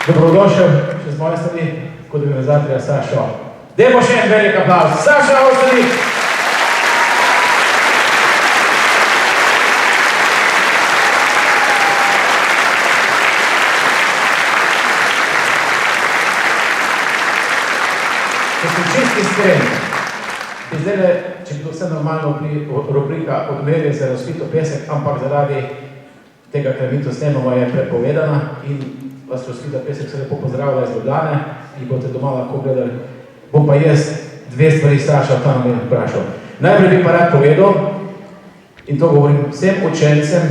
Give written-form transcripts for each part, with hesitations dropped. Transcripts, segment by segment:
Dobrodošel še z moje strani kot organizatorja Sašo. Dajmo še en velik aplavz. Saša Avsenik! Če sem čisti iskren, bi zdaj, če bi bilo vse normalno, rubrika Odmerje se razvito pesek, ampak zaradi tega, ker mi to snemamo, je prepovedana in vas razvita pesek se lepo pozdravlja iz Ljubljane in boste doma lahko gledali. Bom pa jaz dve stvari Saša tam bi vprašal. Najprej bi pa rad povedal, in to govorim vsem učencem,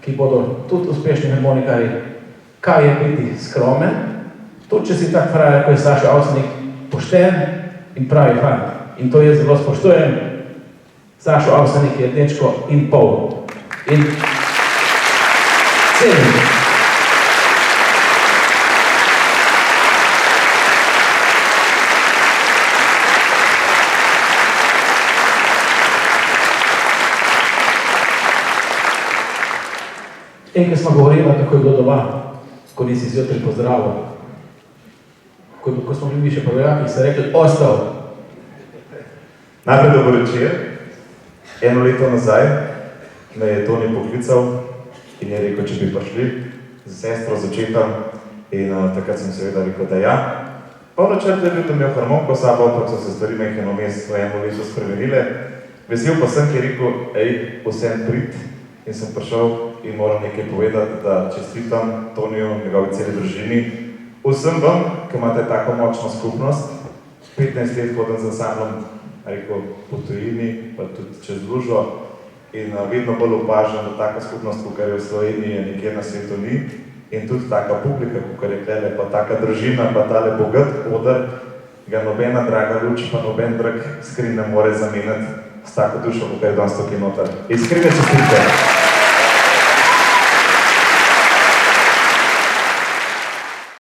ki bodo tudi uspešni harmonikari, kaj je biti skromen, tudi če si tak frajer, ko je Saša Avsenik, pošten in pravi fant. In to jaz zelo spoštujem. Sašo Avsenik je dečko in pol. In celim. Enkrat smo govorili, kako je bilo doma, ko nisi zjutraj pozdravil. Ko smo bili še prvojaki, se rekli, ostal. Najprej dober večer. Eno leto nazaj me je Toni poklical in je rekel, če bi prišli z sestro, z očetom in takrat sem seveda rekel, da ja. Pa načrt je bil, da imel harmoniko sabo, ampak so se stvari meheno vmes v eno leto spremenile. Vesel pa sem, ki je rekel, vsem prid in sem prišel in moram nekaj povedati, da čestitam Toniju, njegovi celi družini. Vsem vam, ki imate tako močno skupnost, 15 let hodim z ansamblom, rekel, po tujini, pa tudi čez lužo in vedno bolj opažam, da taka skupnost, kakor je v Sloveniji, nikjer na svetu ni in tudi taka publika, kakor je tele, pa taka družina, pa tale bogat oder, ga nobena draga luč, pa noben drag skrin ne more zamenjati s tako dušo, kakor je danes tukaj noter. Iskrene čestitke.